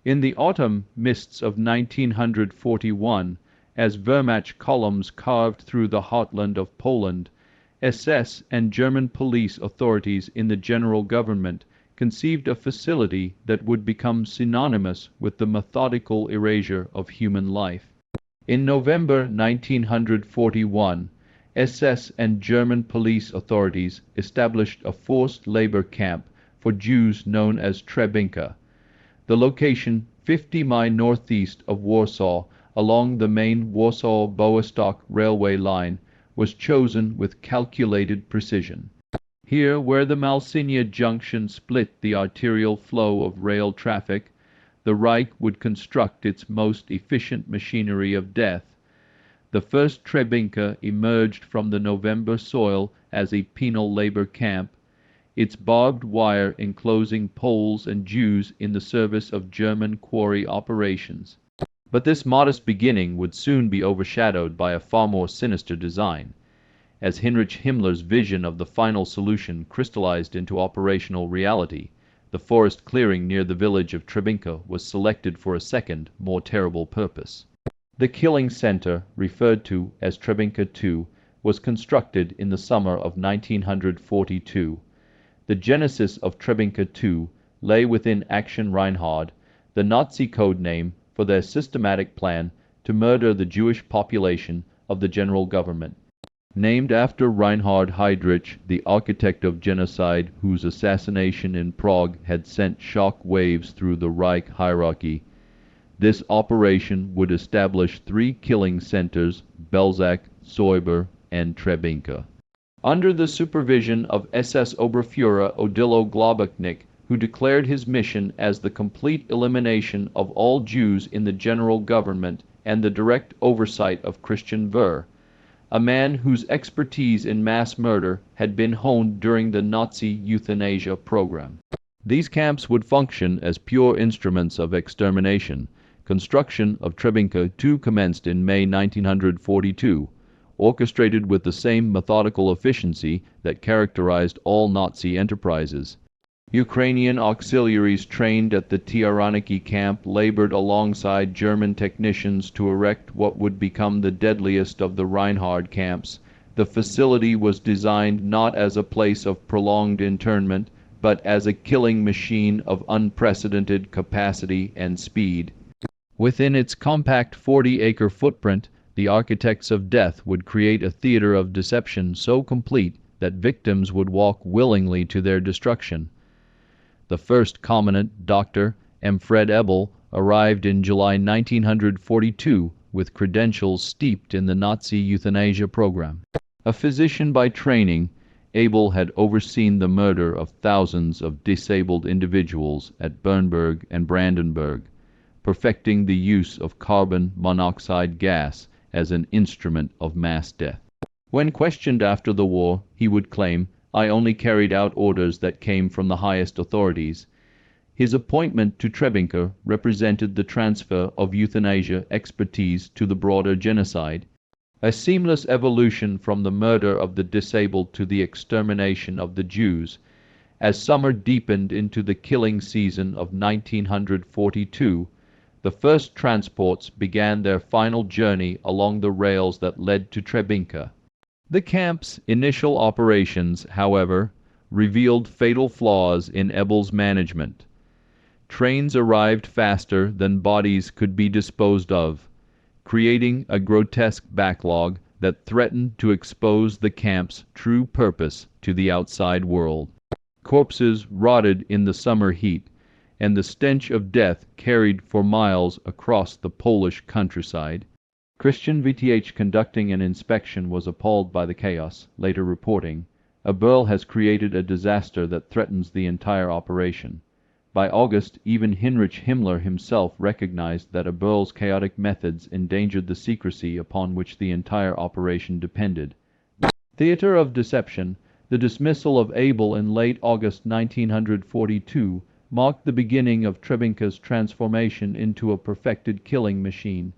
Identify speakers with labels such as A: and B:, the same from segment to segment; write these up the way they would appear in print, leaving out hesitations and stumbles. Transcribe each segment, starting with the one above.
A: In the autumn mists of 1941, as Wehrmacht columns carved through the heartland of Poland, SS and German police authorities in the general government conceived a facility that would become synonymous with the methodical erasure of human life. In November 1941, SS and German police authorities established a forced labor camp for Jews known as Treblinka. The location 50 miles northeast of Warsaw along the main Warsaw-Białystok railway line was chosen with calculated precision. Here, where the Malsinia junction split the arterial flow of rail traffic, the Reich would construct its most efficient machinery of death. The first Treblinka emerged from the November soil as a penal labor camp, its barbed wire enclosing Poles and Jews in the service of German quarry operations. But this modest beginning would soon be overshadowed by a far more sinister design. As Heinrich Himmler's vision of the final solution crystallized into operational reality, the forest clearing near the village of Treblinka was selected for a second, more terrible purpose. The killing center, referred to as Treblinka II, was constructed in the summer of 1942. The genesis of Treblinka II lay within Action Reinhard, the Nazi code name for their systematic plan to murder the Jewish population of the general government. Named after Reinhard Heydrich, the architect of genocide whose assassination in Prague had sent shock waves through the Reich hierarchy, this operation would establish 3 killing centers: Belzec, Säuber, and Treblinka. Under the supervision of SS Oberfuhrer Odilo Globoknik, who declared his mission as the complete elimination of all Jews in the general government and the direct oversight of Christian Wehr, a man whose expertise in mass murder had been honed during the Nazi euthanasia program. These camps would function as pure instruments of extermination. Construction of Treblinka II commenced in May 1942, orchestrated with the same methodical efficiency that characterized all Nazi enterprises. Ukrainian auxiliaries trained at the Tiaroniki camp labored alongside German technicians to erect what would become the deadliest of the Reinhard camps. The facility was designed not as a place of prolonged internment, but as a killing machine of unprecedented capacity and speed. Within its compact 40-acre footprint, the architects of death would create a theater of deception so complete that victims would walk willingly to their destruction. The first commandant, Dr. Fred Ebel, arrived in July 1942 with credentials steeped in the Nazi euthanasia program. A physician by training, Abel had overseen the murder of thousands of disabled individuals at Bernburg and Brandenburg, perfecting the use of carbon monoxide gas as an instrument of mass death. When questioned after the war, he would claim, "I only carried out orders that came from the highest authorities." His appointment to Treblinka represented the transfer of euthanasia expertise to the broader genocide, a seamless evolution from the murder of the disabled to the extermination of the Jews. As summer deepened into the killing season of 1942, the first transports began their final journey along the rails that led to Treblinka. The camp's initial operations, however, revealed fatal flaws in Ebel's management. Trains arrived faster than bodies could be disposed of, creating a grotesque backlog that threatened to expose the camp's true purpose to the outside world. Corpses rotted in the summer heat, and the stench of death carried for miles across the Polish countryside. Christian VTH conducting an inspection was appalled by the chaos, later reporting, "Abel has created a disaster that threatens the entire operation." By August, even Heinrich Himmler himself recognized that Abel's chaotic methods endangered the secrecy upon which the entire operation depended. Theater of deception, the dismissal of Abel in late August 1942 marked the beginning of Treblinka's transformation into a perfected killing machine.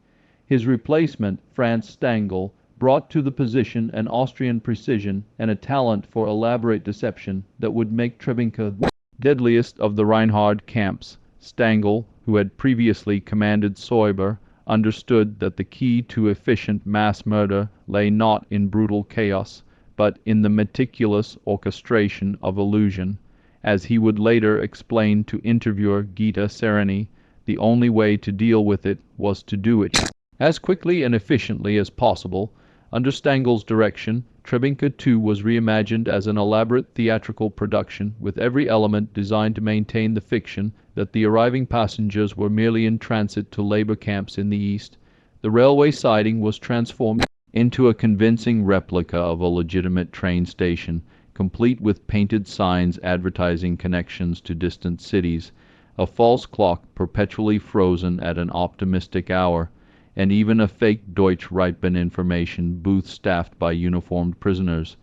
A: His replacement, Franz Stangl, brought to the position an Austrian precision and a talent for elaborate deception that would make Treblinka the deadliest of the Reinhard camps. Stangl, who had previously commanded Säuber, understood that the key to efficient mass murder lay not in brutal chaos, but in the meticulous orchestration of illusion. As he would later explain to interviewer Gita Sereny, the only way to deal with it was to do it as quickly and efficiently as possible. Under Stangl's direction, Treblinka too was reimagined as an elaborate theatrical production, with every element designed to maintain the fiction that the arriving passengers were merely in transit to labor camps in the East. The railway siding was transformed into a convincing replica of a legitimate train station, complete with painted signs advertising connections to distant cities, a false clock perpetually frozen at an optimistic hour, and even a fake Deutsche Reitbahn information booth staffed by uniformed prisoners.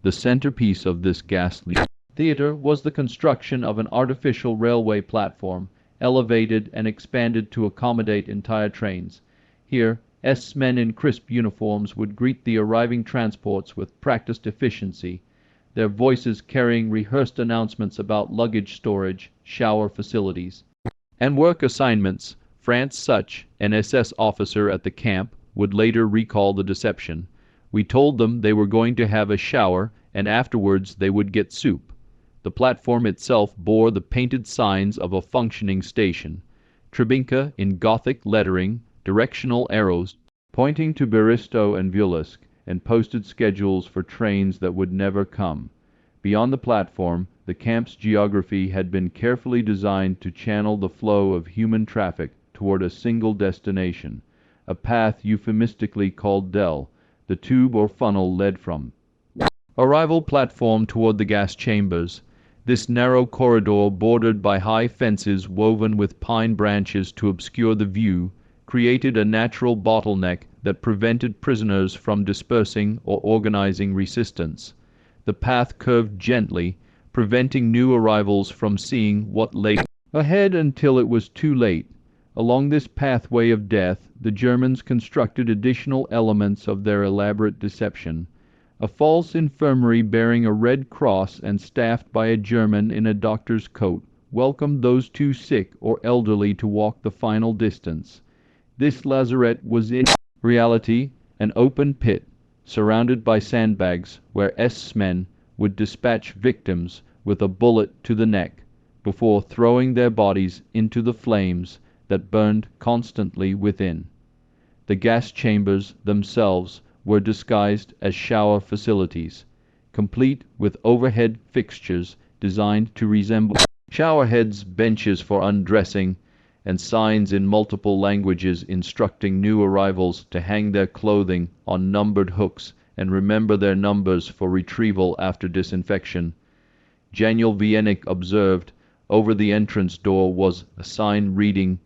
A: The centerpiece of this ghastly theater was the construction of an artificial railway platform, elevated and expanded to accommodate entire trains. Here, S-men in crisp uniforms would greet the arriving transports with practiced efficiency, their voices carrying rehearsed announcements about luggage storage, shower facilities, and work assignments. Franz Such, an SS officer at the camp, would later recall the deception. We told them they were going to have a shower, and afterwards they would get soup. The platform itself bore the painted signs of a functioning station. Treblinka, in Gothic lettering, directional arrows pointing to Beristow and Vulisk, and posted schedules for trains that would never come. Beyond the platform, the camp's geography had been carefully designed to channel the flow of human traffic toward a single destination, a path euphemistically called Dell, the tube or funnel led from arrival platform toward the gas chambers. This narrow corridor, bordered by high fences woven with pine branches to obscure the view, created a natural bottleneck that prevented prisoners from dispersing or organizing resistance. The path curved gently, preventing new arrivals from seeing what lay ahead until it was too late. Along this pathway of death, the Germans constructed additional elements of their elaborate deception. A false infirmary bearing a red cross and staffed by a German in a doctor's coat welcomed those too sick or elderly to walk the final distance. This lazaret was in reality an open pit, surrounded by sandbags, where S-men would dispatch victims with a bullet to the neck, before throwing their bodies into the flames that burned constantly within. The gas chambers themselves were disguised as shower facilities, complete with overhead fixtures designed to resemble showerheads, benches for undressing, and signs in multiple languages instructing new arrivals to hang their clothing on numbered hooks and remember their numbers for retrieval after disinfection. Jankiel Wiernik observed, over the entrance door was a sign reading,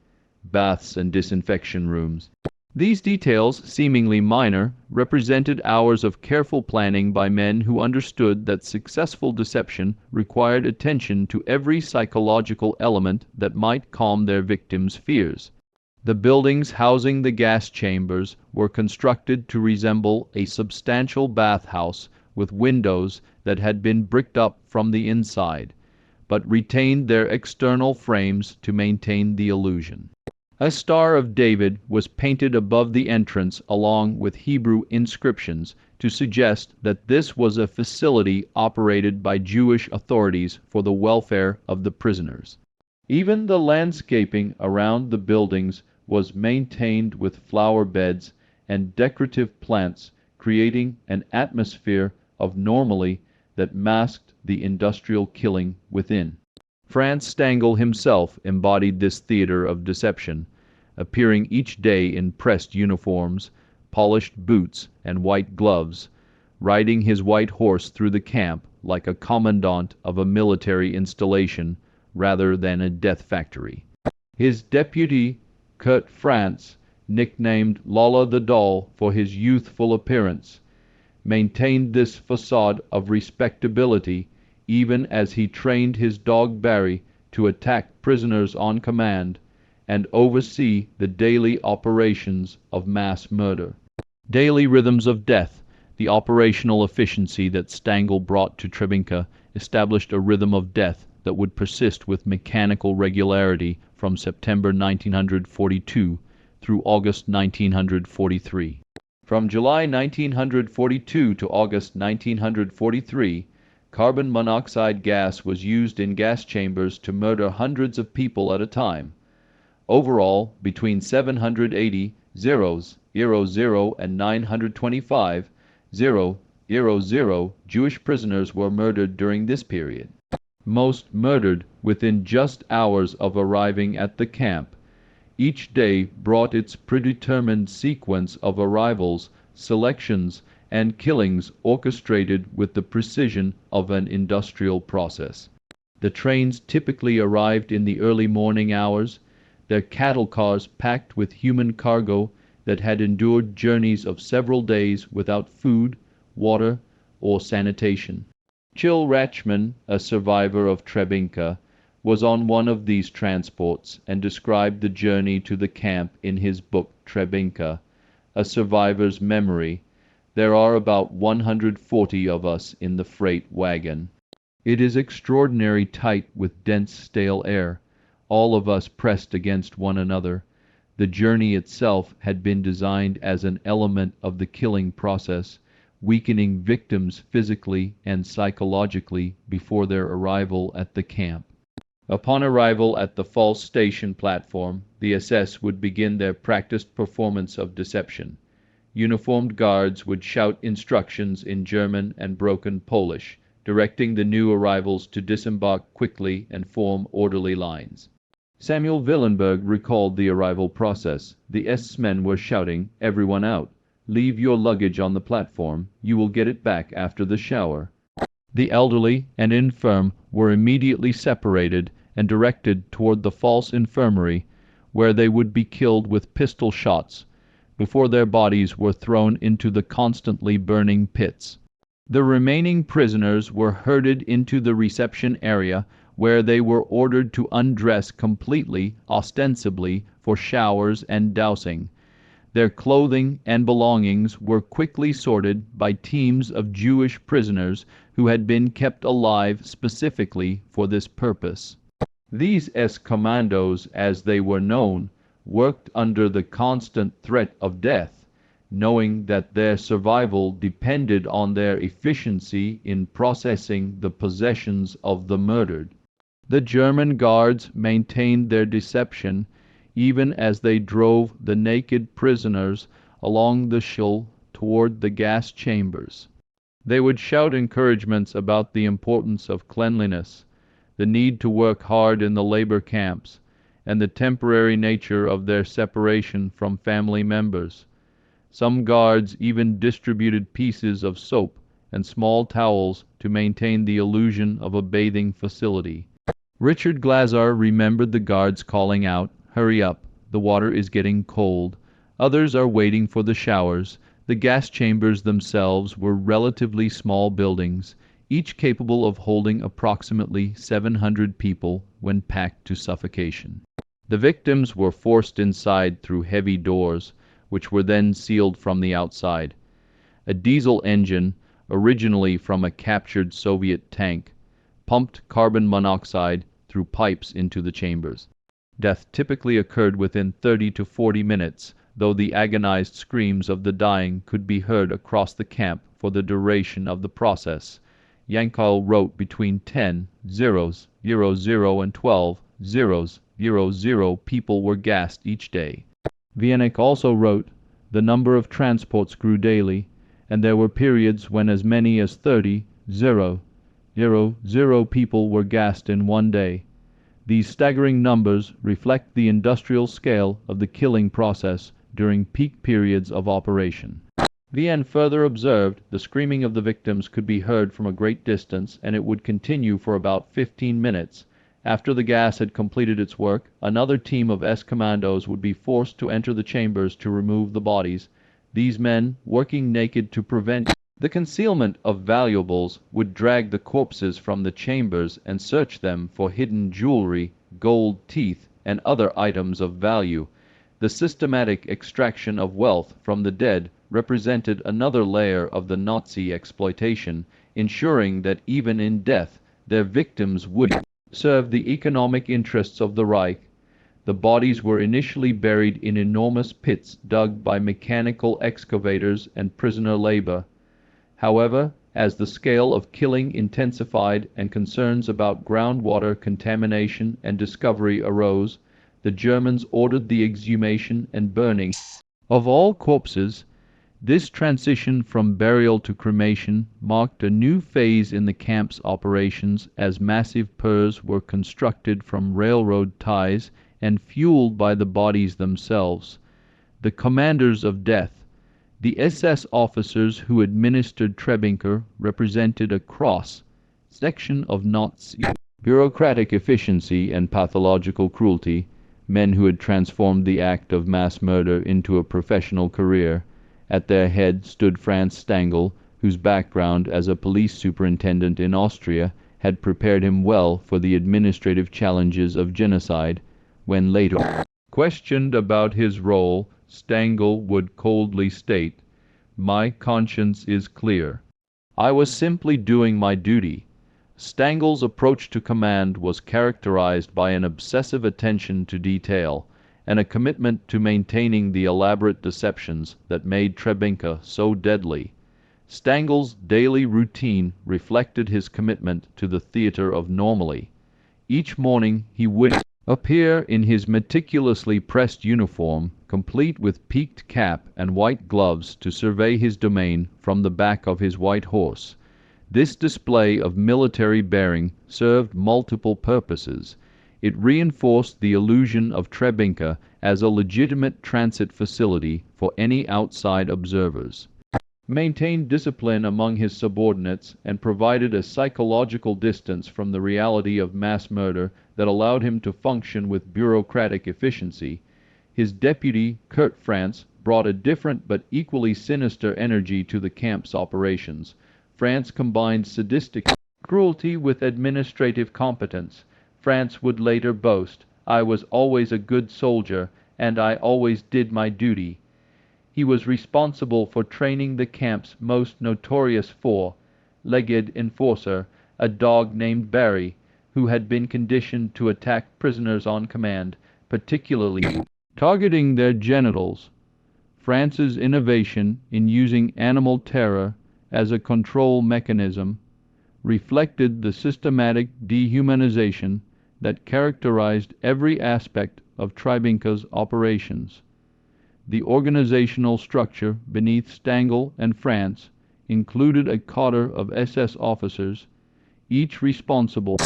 A: "Baths and disinfection rooms." These details, seemingly minor, represented hours of careful planning by men who understood that successful deception required attention to every psychological element that might calm their victims' fears. The buildings housing the gas chambers were constructed to resemble a substantial bathhouse with windows that had been bricked up from the inside, but retained their external frames to maintain the illusion. A Star of David was painted above the entrance along with Hebrew inscriptions to suggest that this was a facility operated by Jewish authorities for the welfare of the prisoners. Even the landscaping around the buildings was maintained with flower beds and decorative plants, creating an atmosphere of normalcy that masked the industrial killing within. Franz Stangl himself embodied this theater of deception, appearing each day in pressed uniforms, polished boots, and white gloves, riding his white horse through the camp like a commandant of a military installation rather than a death factory. His deputy, Kurt Franz, nicknamed Lola the Doll for his youthful appearance, maintained this facade of respectability even as he trained his dog Barry to attack prisoners on command and oversee the daily operations of mass murder. Daily rhythms of death, the operational efficiency that Stangl brought to Treblinka, established a rhythm of death that would persist with mechanical regularity from September 1942 through August 1943. From July 1942 to August 1943, carbon monoxide gas was used in gas chambers to murder hundreds of people at a time. Overall, between 780 and 925 Jewish prisoners were murdered during this period. Most murdered within just hours of arriving at the camp. Each day brought its predetermined sequence of arrivals, selections, and killings orchestrated with the precision of an industrial process. The trains typically arrived in the early morning hours, their cattle cars packed with human cargo that had endured journeys of several days without food, water, or sanitation. Chil Rajchman, a survivor of Treblinka, was on one of these transports and described the journey to the camp in his book Treblinka, A Survivor's Memory. There are about 140 of us in the freight wagon. It is extraordinary tight with dense stale air, all of us pressed against one another. The journey itself had been designed as an element of the killing process, weakening victims physically and psychologically before their arrival at the camp. Upon arrival at the false station platform, the SS would begin their practiced performance of deception. Uniformed guards would shout instructions in German and broken Polish, directing the new arrivals to disembark quickly and form orderly lines. Samuel Willenberg recalled the arrival process. The SS-men were shouting, "Everyone out! Leave your luggage on the platform. You will get it back after the shower." The elderly and infirm were immediately separated and directed toward the false infirmary, where they would be killed with pistol shots before their bodies were thrown into the constantly burning pits. The remaining prisoners were herded into the reception area, where they were ordered to undress completely, ostensibly for showers and dousing. Their clothing and belongings were quickly sorted by teams of Jewish prisoners who had been kept alive specifically for this purpose. These S-commandos, as they were known, worked under the constant threat of death, knowing that their survival depended on their efficiency in processing the possessions of the murdered. The German guards maintained their deception even as they drove the naked prisoners along the Chil toward the gas chambers. They would shout encouragements about the importance of cleanliness, the need to work hard in the labor camps, and the temporary nature of their separation from family members. Some guards even distributed pieces of soap and small towels to maintain the illusion of a bathing facility. Richard Glazar remembered the guards calling out, "Hurry up, the water is getting cold." Others are waiting for the showers. The gas chambers themselves were relatively small buildings, each capable of holding approximately 700 people when packed to suffocation. The victims were forced inside through heavy doors, which were then sealed from the outside. A diesel engine, originally from a captured Soviet tank, pumped carbon monoxide through pipes into the chambers. Death typically occurred within 30 to 40 minutes, though the agonized screams of the dying could be heard across the camp for the duration of the process. Jankiel wrote between 10,000 and 12,000 people were gassed each day. Wiernik also wrote, "The number of transports grew daily, and there were periods when as many as 30,000 people were gassed in one day. These staggering numbers reflect the industrial scale of the killing process during peak periods of operation." Wien further observed, the screaming of the victims could be heard from a great distance, and it would continue for about 15 minutes. After the gas had completed its work, another team of S-commandos would be forced to enter the chambers to remove the bodies. These men, working naked to prevent the concealment of valuables, would drag the corpses from the chambers and search them for hidden jewelry, gold teeth, and other items of value. The systematic extraction of wealth from the dead represented another layer of the Nazi exploitation, ensuring that even in death their victims would served the economic interests of the Reich. The bodies were initially buried in enormous pits dug by mechanical excavators and prisoner labor. However, as the scale of killing intensified and concerns about groundwater contamination and discovery arose, the Germans ordered the exhumation and burning of all corpses. This transition from burial to cremation marked a new phase in the camp's operations as massive piers were constructed from railroad ties and fueled by the bodies themselves. The commanders of death, the SS officers who administered Treblinka, represented a cross-section of Nazi bureaucratic efficiency and pathological cruelty, men who had transformed the act of mass murder into a professional career. At their head stood Franz Stangl, whose background as a police superintendent in Austria had prepared him well for the administrative challenges of genocide. When later questioned about his role, Stangl would coldly state, "My conscience is clear. I was simply doing my duty." Stangl's approach to command was characterized by an obsessive attention to detail and a commitment to maintaining the elaborate deceptions that made Treblinka so deadly. Stangl's daily routine reflected his commitment to the theater of normally. Each morning he would appear in his meticulously pressed uniform, complete with peaked cap and white gloves, to survey his domain from the back of his white horse. This display of military bearing served multiple purposes. It reinforced the illusion of Treblinka as a legitimate transit facility for any outside observers, maintained discipline among his subordinates, and provided a psychological distance from the reality of mass murder that allowed him to function with bureaucratic efficiency. His deputy, Kurt Franz, brought a different but equally sinister energy to the camp's operations. Franz combined sadistic cruelty with administrative competence. Franz would later boast, "I was always a good soldier, and I always did my duty." He was responsible for training the camp's most notorious four-legged enforcer, a dog named Barry, who had been conditioned to attack prisoners on command, particularly targeting their genitals. Franz's innovation in using animal terror as a control mechanism reflected the systematic dehumanization that characterized every aspect of Treblinka's operations. The organizational structure beneath Stangl and Franz included a cadre of SS officers, each responsible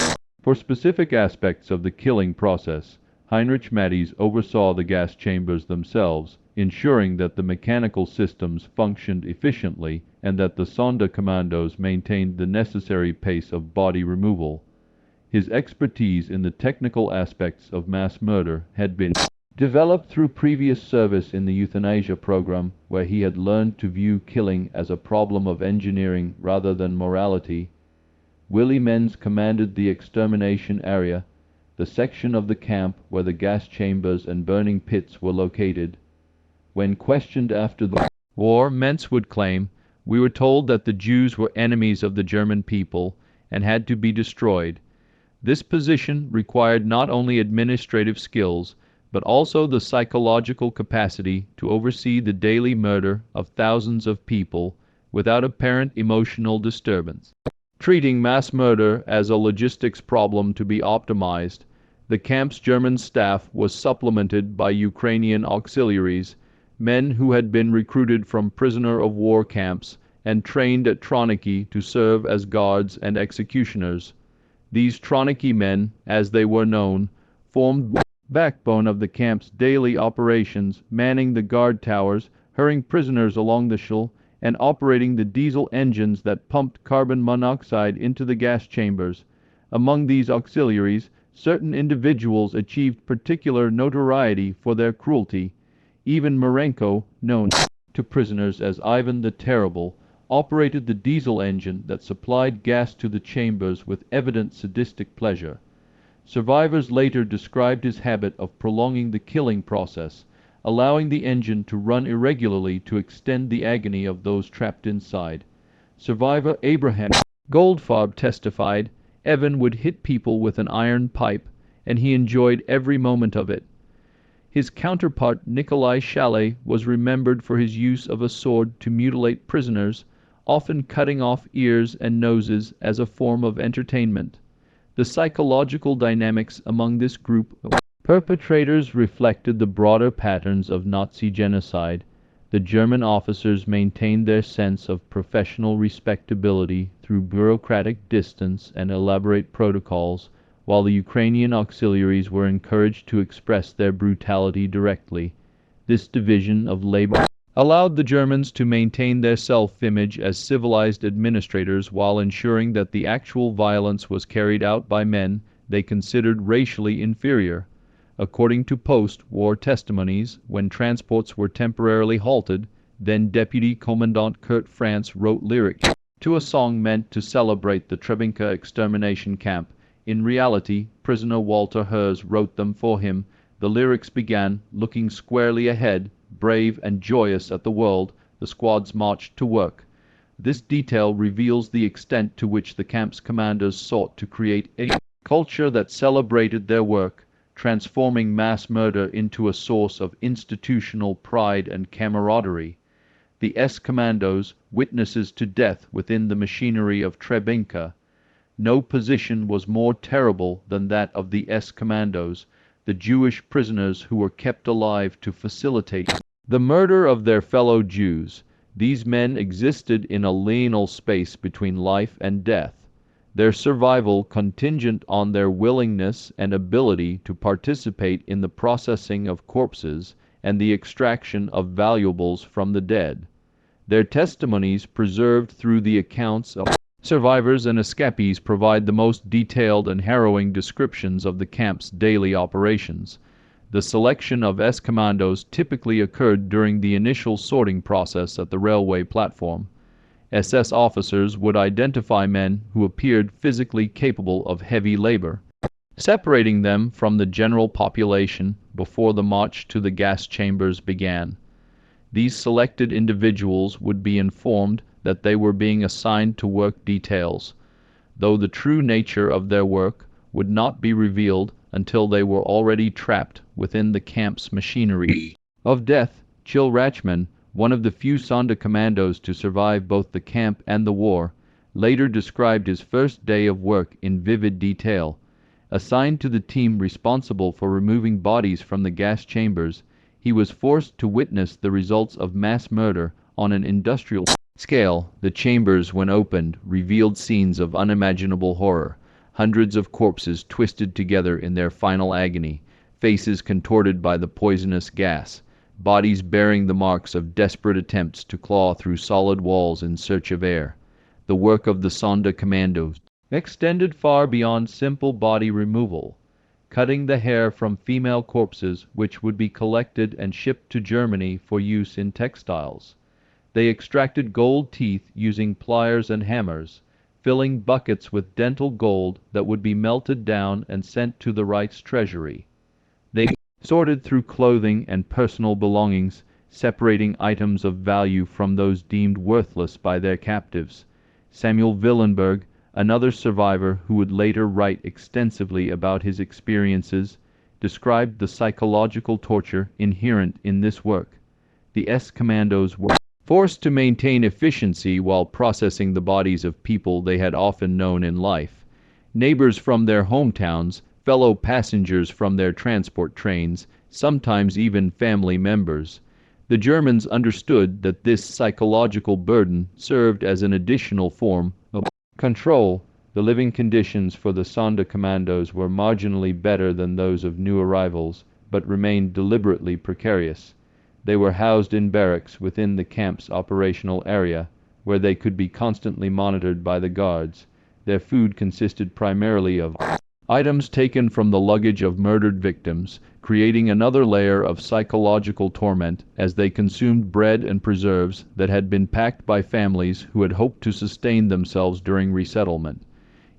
A: for specific aspects of the killing process. Heinrich Mattis oversaw the gas chambers themselves, ensuring that the mechanical systems functioned efficiently and that the Sonderkommandos maintained the necessary pace of body removal. His expertise in the technical aspects of mass murder had been developed through previous service in the euthanasia program, where he had learned to view killing as a problem of engineering rather than morality. Willy Menz commanded the extermination area, the section of the camp where the gas chambers and burning pits were located. When questioned after the war, Menz would claim, "We were told that the Jews were enemies of the German people and had to be destroyed." This position required not only administrative skills, but also the psychological capacity to oversee the daily murder of thousands of people without apparent emotional disturbance. Treating mass murder as a logistics problem to be optimized, the camp's German staff was supplemented by Ukrainian auxiliaries, men who had been recruited from prisoner-of-war camps and trained at Treblinka to serve as guards and executioners. These Treblinka men, as they were known, formed the backbone of the camp's daily operations, manning the guard towers, hurrying prisoners along the Chil, and operating the diesel engines that pumped carbon monoxide into the gas chambers. Among these auxiliaries, certain individuals achieved particular notoriety for their cruelty. Even Marenko, known to prisoners as Ivan the Terrible, operated the diesel engine that supplied gas to the chambers with evident sadistic pleasure. Survivors later described his habit of prolonging the killing process, allowing the engine to run irregularly to extend the agony of those trapped inside. Survivor Abraham Goldfarb testified, Evan would hit people with an iron pipe, and he enjoyed every moment of it. His counterpart Nikolai Chalet was remembered for his use of a sword to mutilate prisoners, often cutting off ears and noses as a form of entertainment. The psychological dynamics among this group of perpetrators reflected the broader patterns of Nazi genocide. The German officers maintained their sense of professional respectability through bureaucratic distance and elaborate protocols, while the Ukrainian auxiliaries were encouraged to express their brutality directly. This division of labor allowed the Germans to maintain their self-image as civilized administrators while ensuring that the actual violence was carried out by men they considered racially inferior. According to post-war testimonies, when transports were temporarily halted, then Deputy Commandant Kurt Franz wrote lyrics to a song meant to celebrate the Treblinka extermination camp. In reality, prisoner Walter Herz wrote them for him. The lyrics began, "Looking squarely ahead, brave and joyous at the world, the squads marched to work." This detail reveals the extent to which the camp's commanders sought to create a culture that celebrated their work, transforming mass murder into a source of institutional pride and camaraderie. The S-commandos, witnesses to death within the machinery of Treblinka. No position was more terrible than that of the S-commandos, the Jewish prisoners who were kept alive to facilitate the murder of their fellow Jews. These men existed in a liminal space between life and death, their survival contingent on their willingness and ability to participate in the processing of corpses and the extraction of valuables from the dead. Their testimonies, preserved through the accounts of survivors and escapees, provide the most detailed and harrowing descriptions of the camp's daily operations. The selection of S-commandos typically occurred during the initial sorting process at the railway platform. SS officers would identify men who appeared physically capable of heavy labor, separating them from the general population before the march to the gas chambers began. These selected individuals would be informed that they were being assigned to work details, though the true nature of their work would not be revealed until they were already trapped within the camp's machinery of death. Chil Rajchman, one of the few Sonderkommandos to survive both the camp and the war, later described his first day of work in vivid detail. Assigned to the team responsible for removing bodies from the gas chambers, he was forced to witness the results of mass murder on an industrial scale. The chambers, when opened, revealed scenes of unimaginable horror. Hundreds of corpses twisted together in their final agony, faces contorted by the poisonous gas, bodies bearing the marks of desperate attempts to claw through solid walls in search of air. The work of the Sonderkommandos extended far beyond simple body removal, cutting the hair from female corpses which would be collected and shipped to Germany for use in textiles. They extracted gold teeth using pliers and hammers, filling buckets with dental gold that would be melted down and sent to the Reich's treasury. They sorted through clothing and personal belongings, separating items of value from those deemed worthless by their captives. Samuel Willenberg, another survivor who would later write extensively about his experiences, described the psychological torture inherent in this work. The S-commandos were forced to maintain efficiency while processing the bodies of people they had often known in life. Neighbors from their hometowns, fellow passengers from their transport trains, sometimes even family members. The Germans understood that this psychological burden served as an additional form of control. The living conditions for the Sonderkommandos were marginally better than those of new arrivals, but remained deliberately precarious. They were housed in barracks within the camp's operational area, where they could be constantly monitored by the guards. Their food consisted primarily of items taken from the luggage of murdered victims, creating another layer of psychological torment as they consumed bread and preserves that had been packed by families who had hoped to sustain themselves during resettlement.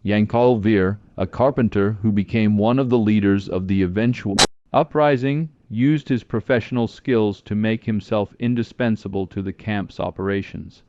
A: Jankiel Wiernik, a carpenter who became one of the leaders of the eventual uprising, used his professional skills to make himself indispensable to the camp's operations.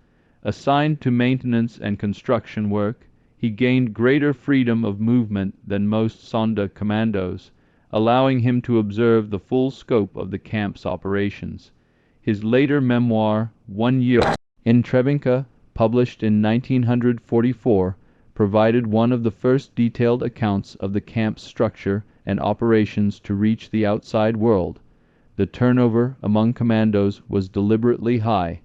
A: Assigned to maintenance and construction work, He gained greater freedom of movement than most Sonderkommandos, allowing him to observe the full scope of the camp's operations. His later memoir, 1 Year in Treblinka, published in 1944, provided one of the first detailed accounts of the camp's structure and operations to reach the outside world. The turnover among commandos was deliberately high.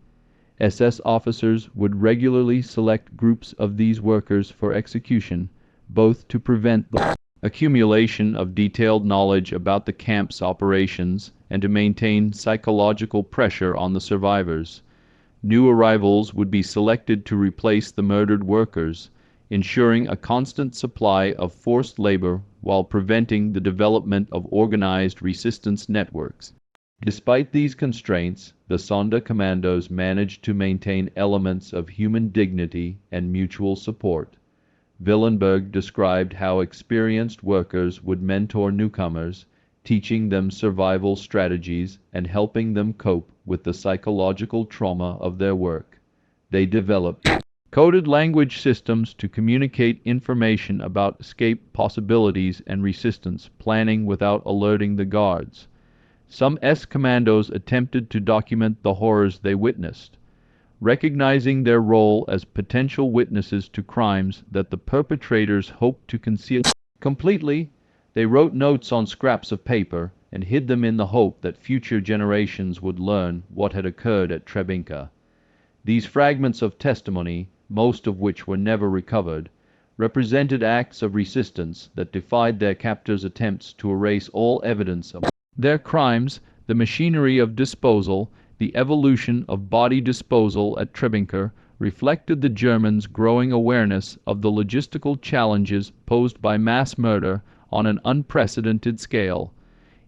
A: SS officers would regularly select groups of these workers for execution, both to prevent the accumulation of detailed knowledge about the camp's operations and to maintain psychological pressure on the survivors. New arrivals would be selected to replace the murdered workers, ensuring a constant supply of forced labor while preventing the development of organized resistance networks. Despite these constraints, the Sonderkommandos managed to maintain elements of human dignity and mutual support. Willenberg described how experienced workers would mentor newcomers, teaching them survival strategies and helping them cope with the psychological trauma of their work. They developed coded language systems to communicate information about escape possibilities and resistance planning without alerting the guards. Some S-commandos attempted to document the horrors they witnessed, recognizing their role as potential witnesses to crimes that the perpetrators hoped to conceal completely. They wrote notes on scraps of paper and hid them in the hope that future generations would learn what had occurred at Treblinka. These fragments of testimony, most of which were never recovered, represented acts of resistance that defied their captors' attempts to erase all evidence of their crimes. The machinery of disposal, the evolution of body disposal at Treblinka, reflected the Germans' growing awareness of the logistical challenges posed by mass murder on an unprecedented scale.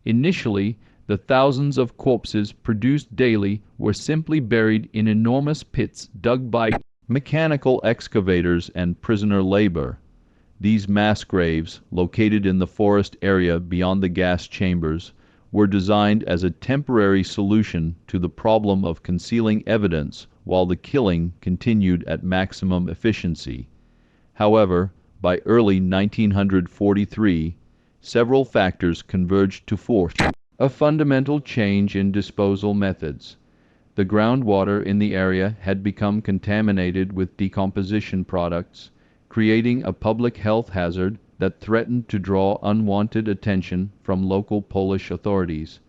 A: Initially, the thousands of corpses produced daily were simply buried in enormous pits dug by mechanical excavators and prisoner labor. These mass graves, located in the forest area beyond the gas chambers, were designed as a temporary solution to the problem of concealing evidence while the killing continued at maximum efficiency. However, by early 1943, several factors converged to force a fundamental change in disposal methods. The groundwater in the area had become contaminated with decomposition products, creating a public health hazard that threatened to draw unwanted attention from local Polish authorities.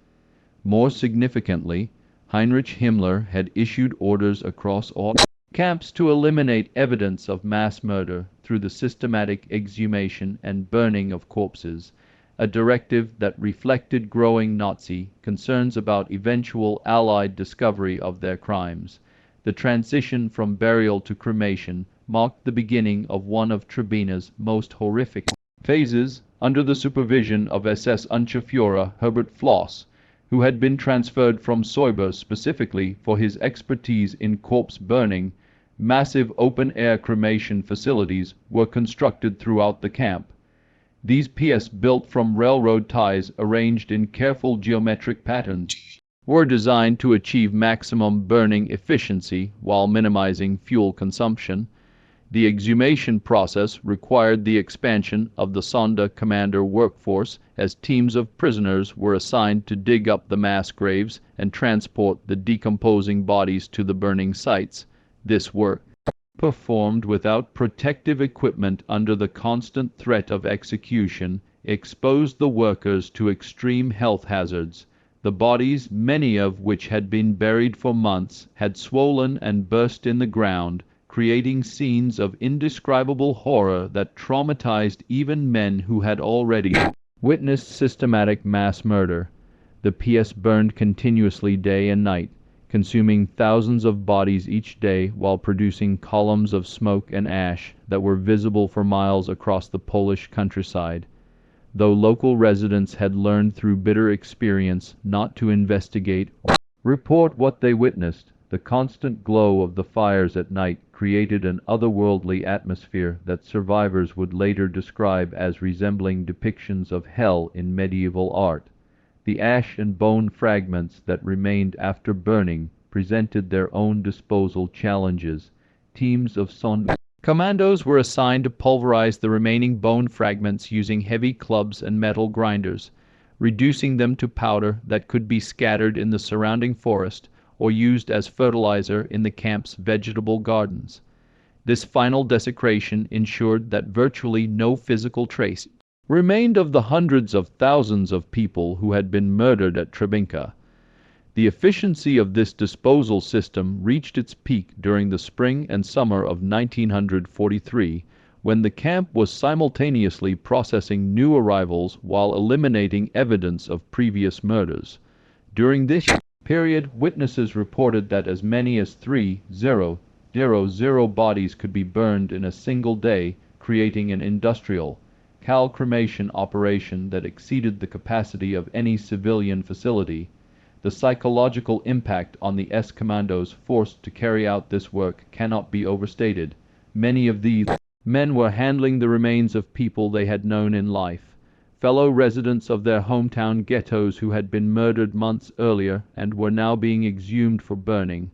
A: More significantly, Heinrich Himmler had issued orders across all camps to eliminate evidence of mass murder through the systematic exhumation and burning of corpses, a directive that reflected growing Nazi concerns about eventual Allied discovery of their crimes. The transition from burial to cremation marked the beginning of one of Treblinka's most horrific phases, under the supervision of SS Unterführer Herbert Floss, who had been transferred from Säuber specifically for his expertise in corpse burning. Massive open-air cremation facilities were constructed throughout the camp. These pièces, built from railroad ties arranged in careful geometric patterns, were designed to achieve maximum burning efficiency while minimizing fuel consumption. The exhumation process required the expansion of the Sonderkommando workforce as teams of prisoners were assigned to dig up the mass graves and transport the decomposing bodies to the burning sites. This work, performed without protective equipment under the constant threat of execution, exposed the workers to extreme health hazards. The bodies, many of which had been buried for months, had swollen and burst in the ground, creating scenes of indescribable horror that traumatized even men who had already witnessed systematic mass murder. The pièce burned continuously day and night, consuming thousands of bodies each day while producing columns of smoke and ash that were visible for miles across the Polish countryside. Though local residents had learned through bitter experience not to investigate or report what they witnessed, the constant glow of the fires at night created an otherworldly atmosphere that survivors would later describe as resembling depictions of hell in medieval art. The ash and bone fragments that remained after burning presented their own disposal challenges. Teams of Commandos were assigned to pulverize the remaining bone fragments using heavy clubs and metal grinders, reducing them to powder that could be scattered in the surrounding forest or used as fertilizer in the camp's vegetable gardens. This final desecration ensured that virtually no physical trace remained of the hundreds of thousands of people who had been murdered at Treblinka. The efficiency of this disposal system reached its peak during the spring and summer of 1943, when the camp was simultaneously processing new arrivals while eliminating evidence of previous murders. During this period, witnesses reported that as many as 3,000 bodies could be burned in a single day, creating an industrial, cremation operation that exceeded the capacity of any civilian facility. The psychological impact on the S-commandos forced to carry out this work cannot be overstated. Many of these men were handling the remains of people they had known in life, fellow residents of their hometown ghettos who had been murdered months earlier and were now being exhumed for burning.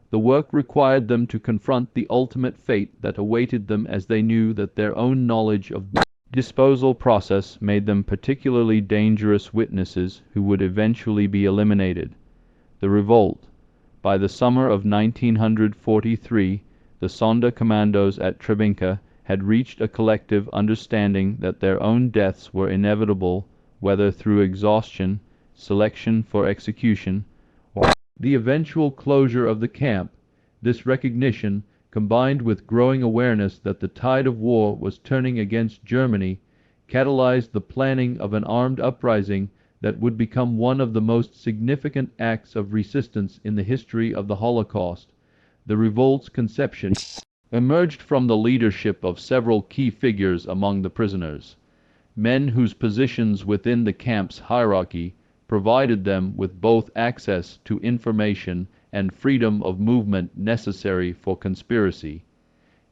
A: The work required them to confront the ultimate fate that awaited them, as they knew that their own knowledge of the disposal process made them particularly dangerous witnesses who would eventually be eliminated. The revolt. By the summer of 1943, the Sonderkommandos at Treblinka had reached a collective understanding that their own deaths were inevitable, whether through exhaustion, selection for execution, or the eventual closure of the camp. This recognition, combined with growing awareness that the tide of war was turning against Germany, catalyzed the planning of an armed uprising that would become one of the most significant acts of resistance in the history of the Holocaust. The revolt's conception emerged from the leadership of several key figures among the prisoners, men whose positions within the camp's hierarchy provided them with both access to information and freedom of movement necessary for conspiracy.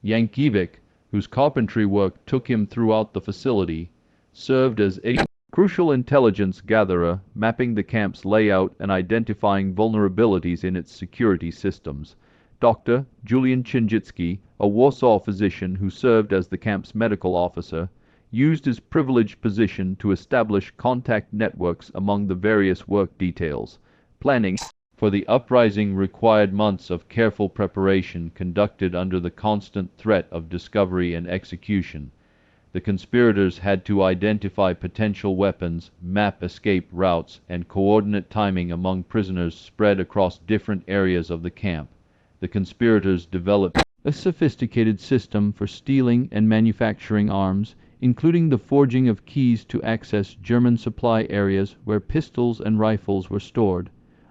A: Jankiel, whose carpentry work took him throughout the facility, served as a crucial intelligence gatherer, mapping the camp's layout and identifying vulnerabilities in its security systems. Dr. Julian Chinjitsky, a Warsaw physician who served as the camp's medical officer, used his privileged position to establish contact networks among the various work details. Planning for the uprising required months of careful preparation conducted under the constant threat of discovery and execution. The conspirators had to identify potential weapons, map escape routes, and coordinate timing among prisoners spread across different areas of the camp. The conspirators developed a sophisticated system for stealing and manufacturing arms, including the forging of keys to access German supply areas where pistols and rifles were stored.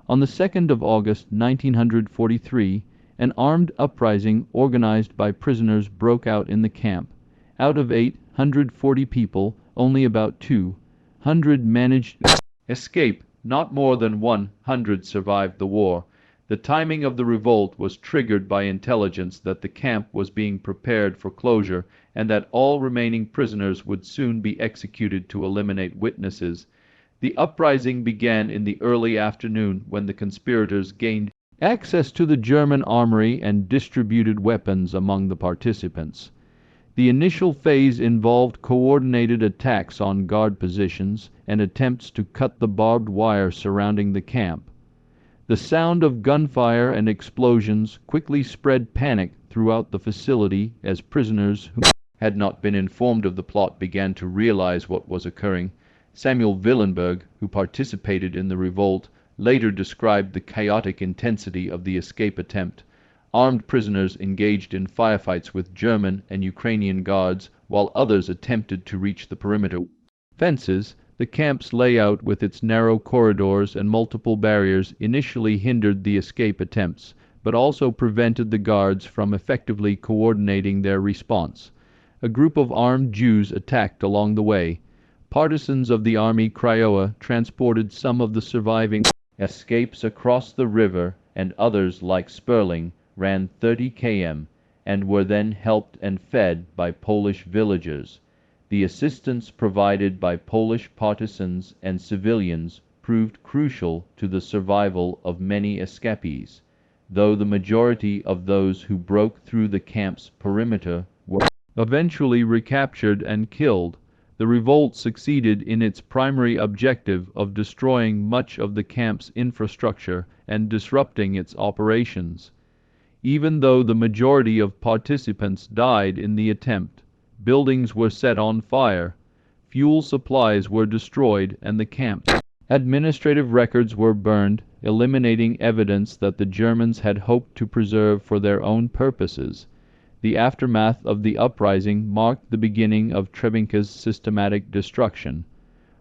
A: On the 2nd of August 1943, an armed uprising organized by prisoners broke out in the camp. Out of 840 people, only about 200 managed to escape. Not more than 100 survived the war. The timing of the revolt was triggered by intelligence that the camp was being prepared for closure and that all remaining prisoners would soon be executed to eliminate witnesses. The uprising began in the early afternoon when the conspirators gained access to the German armory and distributed weapons among the participants. The initial phase involved coordinated attacks on guard positions and attempts to cut the barbed wire surrounding the camp. The sound of gunfire and explosions quickly spread panic throughout the facility as prisoners who had not been informed of the plot began to realize what was occurring. Samuel Willenberg, who participated in the revolt, later described the chaotic intensity of the escape attempt. Armed prisoners engaged in firefights with German and Ukrainian guards, while others attempted to reach the perimeter fences. The camp's layout, with its narrow corridors and multiple barriers, initially hindered the escape attempts, but also prevented the guards from effectively coordinating their response. A group of armed Jews attacked along the way. Partisans of the Army Krajowa transported some of the surviving escapes across the river, and others, like Sperling, ran 30 km and were then helped and fed by Polish villagers. The assistance provided by Polish partisans and civilians proved crucial to the survival of many escapees. though the majority of those who broke through the camp's perimeter were eventually recaptured and killed. The revolt succeeded in its primary objective of destroying much of the camp's infrastructure and disrupting its operations. Even though the majority of participants died in the attempt, buildings were set on fire, fuel supplies were destroyed, and the camp's administrative records were burned, eliminating evidence that the Germans had hoped to preserve for their own purposes. The aftermath of the uprising marked the beginning of Treblinka's systematic destruction.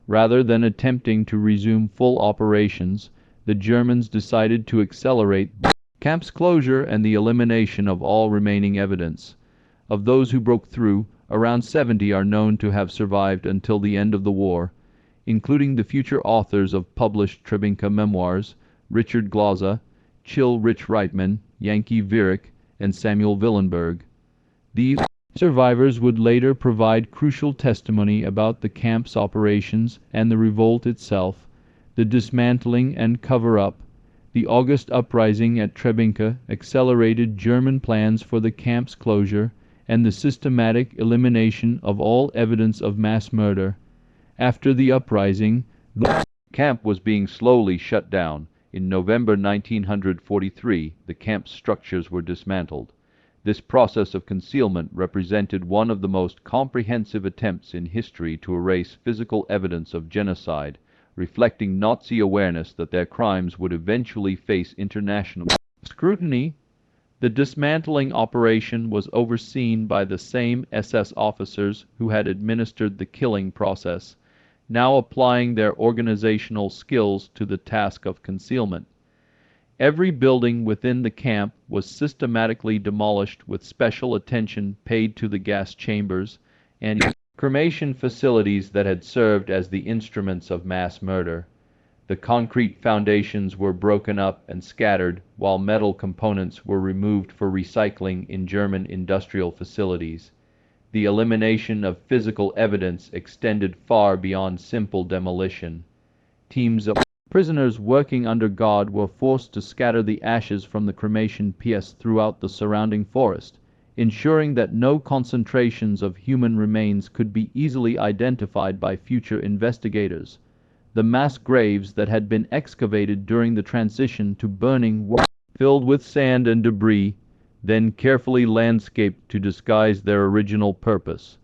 A: Rather than attempting to resume full operations, the Germans decided to accelerate the camp's closure and the elimination of all remaining evidence. Of those who broke through, around 70 are known to have survived until the end of the war, including the future authors of published Treblinka memoirs, Richard Glaser, Chil Rajchman, Jankiel Wiernik, and Samuel Willenberg. These survivors would later provide crucial testimony about the camp's operations and the revolt itself, the dismantling and cover-up. The August uprising at Treblinka accelerated German plans for the camp's closure and the systematic elimination of all evidence of mass murder. After the uprising, the camp was being slowly shut down. In November 1943, the camp's structures were dismantled. This process of concealment represented one of the most comprehensive attempts in history to erase physical evidence of genocide, reflecting Nazi awareness that their crimes would eventually face international scrutiny. The dismantling operation was overseen by the same SS officers who had administered the killing process, now applying their organizational skills to the task of concealment. Every building within the camp was systematically demolished with special attention paid to the gas chambers and cremation facilities that had served as the instruments of mass murder. The concrete foundations were broken up and scattered, while metal components were removed for recycling in German industrial facilities. The elimination of physical evidence extended far beyond simple demolition. Teams of prisoners working under guard were forced to scatter the ashes from the cremation piece throughout the surrounding forest, ensuring that no concentrations of human remains could be easily identified by future investigators. The mass graves that had been excavated during the transition to burning were filled with sand and debris, then carefully landscaped to disguise their original purpose.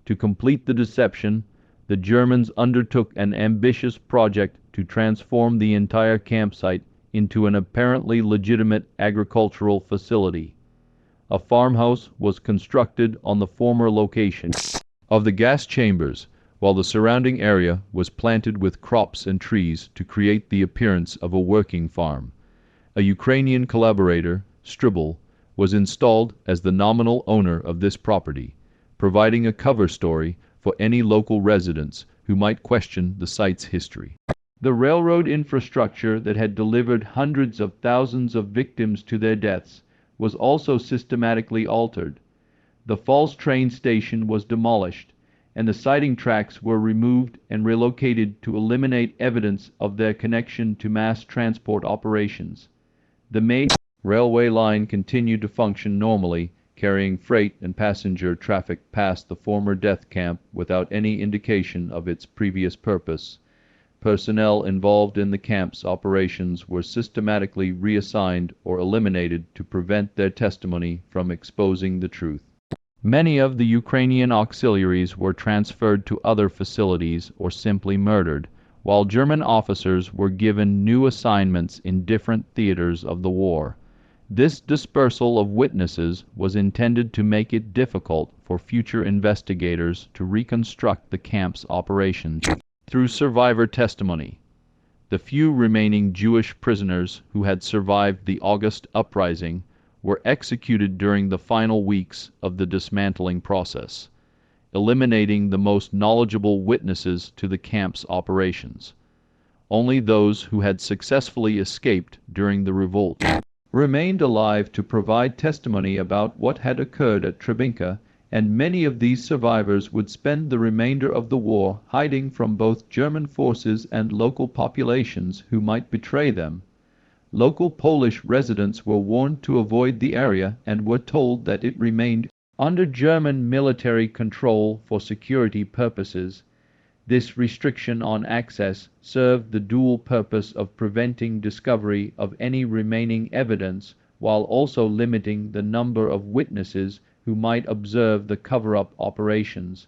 A: To complete the deception, the Germans undertook an ambitious project to transform the entire campsite into an apparently legitimate agricultural facility. A farmhouse was constructed on the former location of the gas chambers, while the surrounding area was planted with crops and trees to create the appearance of a working farm. A Ukrainian collaborator, Stangl, was installed as the nominal owner of this property, providing a cover story for any local residents who might question the site's history. The railroad infrastructure that had delivered hundreds of thousands of victims to their deaths was also systematically altered. The false train station was demolished, and the siding tracks were removed and relocated to eliminate evidence of their connection to mass transport operations. The main railway line continued to function normally, carrying freight and passenger traffic past the former death camp without any indication of its previous purpose. Personnel involved in the camp's operations were systematically reassigned or eliminated to prevent their testimony from exposing the truth. Many of the Ukrainian auxiliaries were transferred to other facilities or simply murdered, while German officers were given new assignments in different theaters of the war. This dispersal of witnesses was intended to make it difficult for future investigators to reconstruct the camp's operations. Through survivor testimony, the few remaining Jewish prisoners who had survived the August uprising were executed during the final weeks of the dismantling process, eliminating the most knowledgeable witnesses to the camp's operations. Only those who had successfully escaped during the revolt remained alive to provide testimony about what had occurred at Treblinka, and many of these survivors would spend the remainder of the war hiding from both German forces and local populations who might betray them. Local Polish residents were warned to avoid the area and were told that it remained under German military control for security purposes. This restriction on access served the dual purpose of preventing discovery of any remaining evidence while also limiting the number of witnesses who might observe the cover-up operations.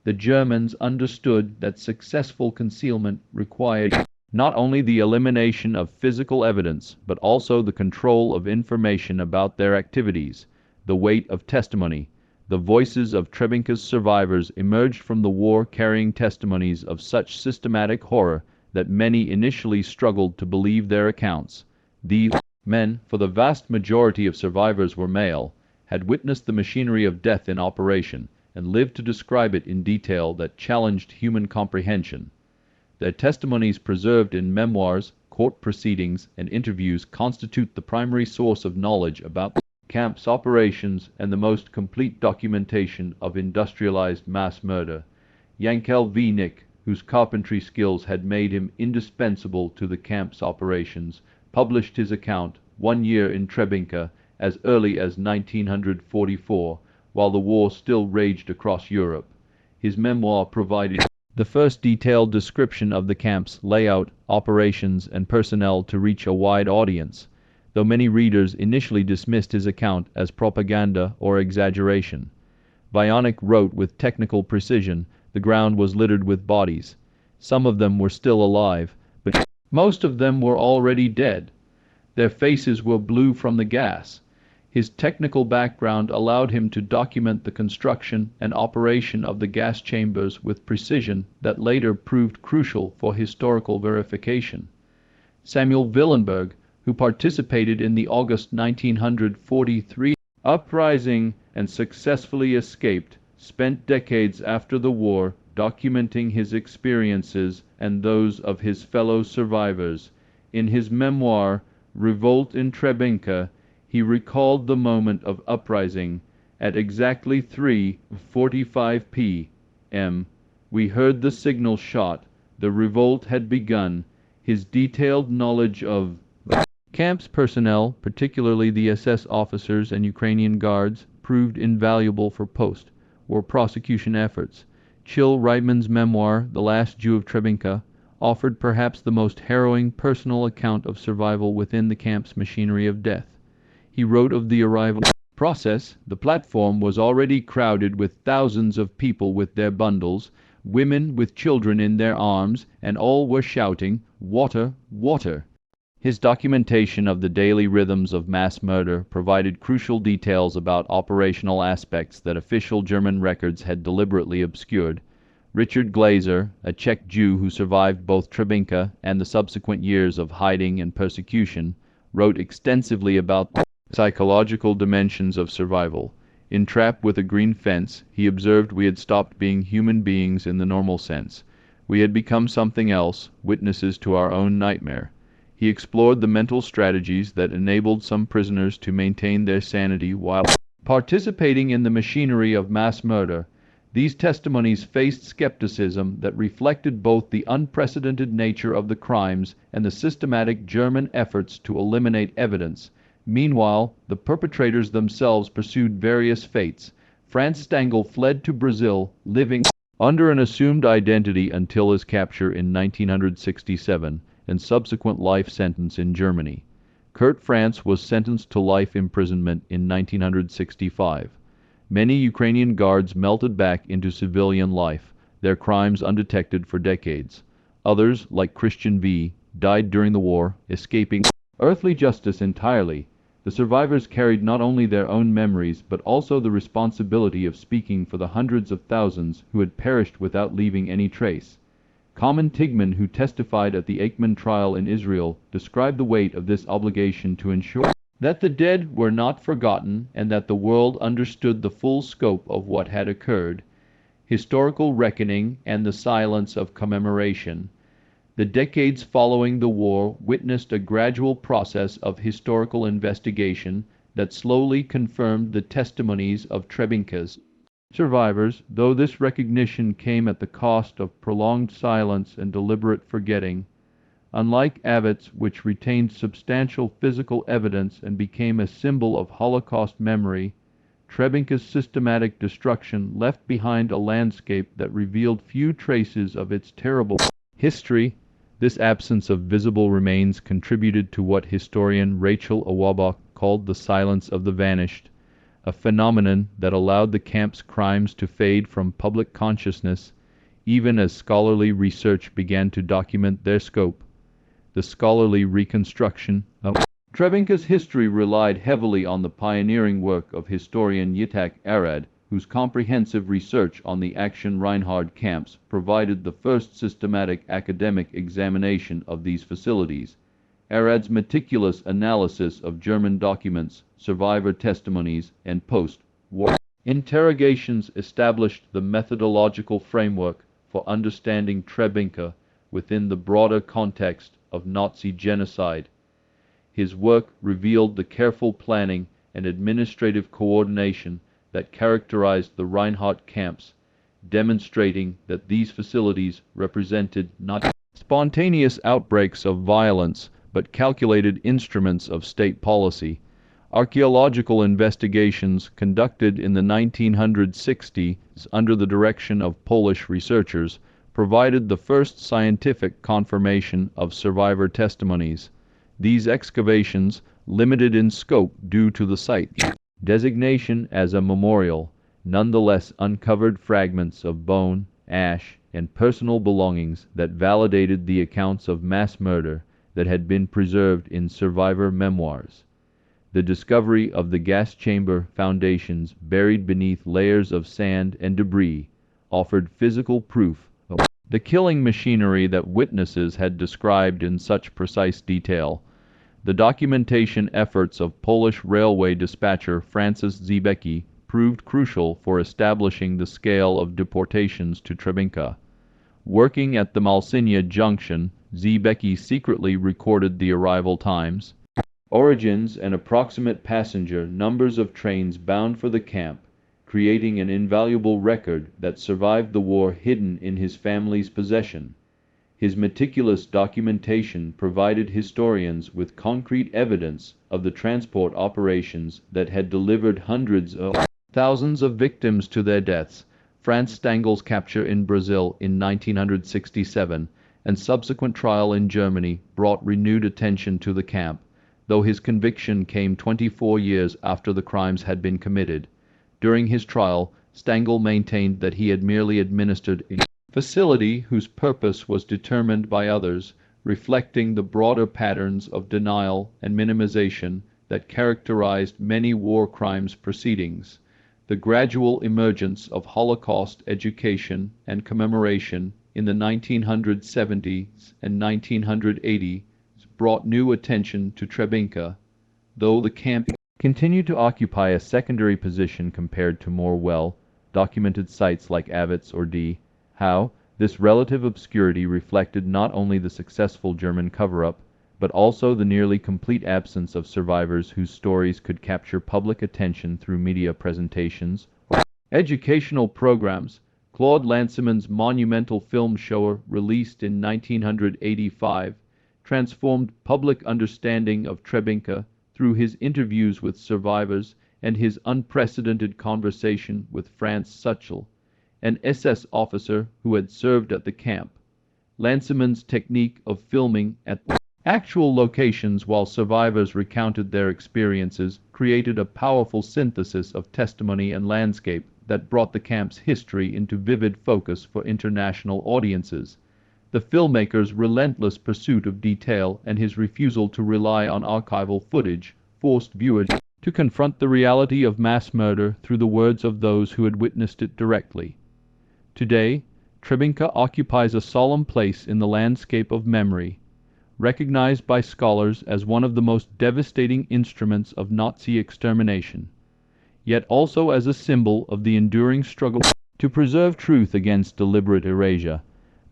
A: The Germans understood that successful concealment required not only the elimination of physical evidence, but also the control of information about their activities, the weight of testimony. The voices of Treblinka's survivors emerged from the war carrying testimonies of such systematic horror that many initially struggled to believe their accounts. These men, for the vast majority of survivors were male, had witnessed the machinery of death in operation and lived to describe it in detail that challenged human comprehension. Their testimonies preserved in memoirs, court proceedings, and interviews constitute the primary source of knowledge about the camp's operations and the most complete documentation of industrialized mass murder. Jankiel Wiernik, whose carpentry skills had made him indispensable to the camp's operations, published his account, 1 year in Treblinka, as early as 1944, while the war still raged across Europe. His memoir provided the first detailed description of the camp's layout, operations, and personnel to reach a wide audience, though many readers initially dismissed his account as propaganda or exaggeration. Wiernik wrote with technical precision, the ground was littered with bodies. Some of them were still alive, but most of them were already dead. Their faces were blue from the gas. His technical background allowed him to document the construction and operation of the gas chambers with precision that later proved crucial for historical verification. Samuel Willenberg, who participated in the August 1943 uprising and successfully escaped, spent decades after the war documenting his experiences and those of his fellow survivors. In his memoir, Revolt in Treblinka, he recalled the moment of uprising. At exactly 3:45 p.m., we heard the signal shot. The revolt had begun. His detailed knowledge of camp's personnel, particularly the SS officers and Ukrainian guards, proved invaluable for post-war prosecution efforts. Chil Rajchman's memoir, The Last Jew of Treblinka, offered perhaps the most harrowing personal account of survival within the camp's machinery of death. He wrote of the arrival process. The platform was already crowded with thousands of people with their bundles, women with children in their arms, and all were shouting, "Water, water!" His documentation of the daily rhythms of mass murder provided crucial details about operational aspects that official German records had deliberately obscured. Richard Glaser, a Czech Jew who survived both Treblinka and the subsequent years of hiding and persecution, wrote extensively about the psychological dimensions of survival. In Trap with a Green Fence, he observed we had stopped being human beings in the normal sense. We had become something else, witnesses to our own nightmare. He explored the mental strategies that enabled some prisoners to maintain their sanity while participating in the machinery of mass murder. These testimonies faced skepticism that reflected both the unprecedented nature of the crimes and the systematic German efforts to eliminate evidence. Meanwhile, the perpetrators themselves pursued various fates. Franz Stangl fled to Brazil, living under an assumed identity until his capture in 1967 and subsequent life sentence in Germany. Kurt Franz was sentenced to life imprisonment in 1965. Many Ukrainian guards melted back into civilian life, their crimes undetected for decades. Others, like Christian V., died during the war, escaping earthly justice entirely. The survivors carried not only their own memories, but also the responsibility of speaking for the hundreds of thousands who had perished without leaving any trace. Common Tigman, who testified at the Eichmann trial in Israel, described the weight of this obligation to ensure that the dead were not forgotten and that the world understood the full scope of what had occurred. Historical reckoning and the silence of commemoration. The decades following the war witnessed a gradual process of historical investigation that slowly confirmed the testimonies of Treblinka's survivors, though this recognition came at the cost of prolonged silence and deliberate forgetting. Unlike Avets, which retained substantial physical evidence and became a symbol of Holocaust memory, Treblinka's systematic destruction left behind a landscape that revealed few traces of its terrible history. This absence of visible remains contributed to what historian Rachel Awabach called the silence of the vanished, a phenomenon that allowed the camp's crimes to fade from public consciousness even as scholarly research began to document their scope. The scholarly reconstruction of Treblinka's history relied heavily on the pioneering work of historian Yitzhak Arad, whose comprehensive research on the Operation Reinhard camps provided the first systematic academic examination of these facilities. Arad's meticulous analysis of German documents, survivor testimonies, and post-war interrogations established the methodological framework for understanding Treblinka within the broader context of Nazi genocide. His work revealed the careful planning and administrative coordination that characterized the Reinhard camps, demonstrating that these facilities represented not spontaneous outbreaks of violence, but calculated instruments of state policy. Archaeological investigations conducted in the 1960s under the direction of Polish researchers provided the first scientific confirmation of survivor testimonies. These excavations, limited in scope due to the site designation as a memorial, nonetheless uncovered fragments of bone, ash, and personal belongings that validated the accounts of mass murder that had been preserved in survivor memoirs. The discovery of the gas chamber foundations buried beneath layers of sand and debris offered physical proof of the killing machinery that witnesses had described in such precise detail. The documentation efforts of Polish railway dispatcher Francis Zibecki proved crucial for establishing the scale of deportations to Treblinka. Working at the Malsinia Junction, Zibecki secretly recorded the arrival times, origins, and approximate passenger numbers of trains bound for the camp, creating an invaluable record that survived the war hidden in his family's possession. His meticulous documentation provided historians with concrete evidence of the transport operations that had delivered hundreds of thousands of victims to their deaths. Franz Stangl's capture in Brazil in 1967 and subsequent trial in Germany brought renewed attention to the camp, though his conviction came 24 years after the crimes had been committed. During his trial, Stangl maintained that he had merely administered a facility whose purpose was determined by others, reflecting the broader patterns of denial and minimization that characterized many war crimes proceedings. The gradual emergence of Holocaust education and commemoration in the 1970s and 1980s brought new attention to Treblinka, though the camp continued to occupy a secondary position compared to more well-documented sites like Avets or D. How this relative obscurity reflected not only the successful German cover-up, but also the nearly complete absence of survivors whose stories could capture public attention through media presentations or educational programs. Claude Lanzmann's monumental film show, released in 1985, transformed public understanding of Treblinka through his interviews with survivors and his unprecedented conversation with Franz, an SS officer who had served at the camp. Lanzmann's technique of filming at actual locations while survivors recounted their experiences created a powerful synthesis of testimony and landscape that brought the camp's history into vivid focus for international audiences. The filmmaker's relentless pursuit of detail and his refusal to rely on archival footage forced viewers to confront the reality of mass murder through the words of those who had witnessed it directly. Today, Treblinka occupies a solemn place in the landscape of memory, recognized by scholars as one of the most devastating instruments of Nazi extermination, yet also as a symbol of the enduring struggle to preserve truth against deliberate erasure.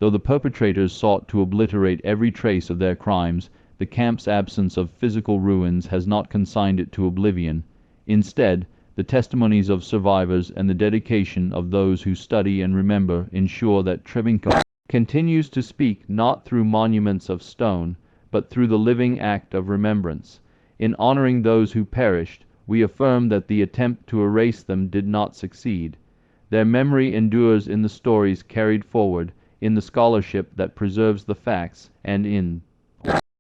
A: Though the perpetrators sought to obliterate every trace of their crimes, the camp's absence of physical ruins has not consigned it to oblivion. Instead, the testimonies of survivors and the dedication of those who study and remember ensure that Treblinka continues to speak not through monuments of stone, but through the living act of remembrance. In honoring those who perished, we affirm that the attempt to erase them did not succeed. Their memory endures in the stories carried forward, in the scholarship that preserves the facts, and in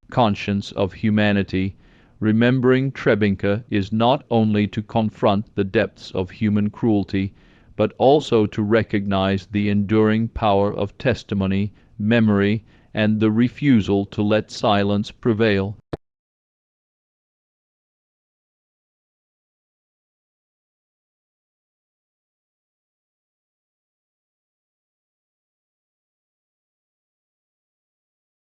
A: conscience of humanity. Remembering Treblinka is not only to confront the depths of human cruelty, but also to recognize the enduring power of testimony, memory, and the refusal to let silence prevail.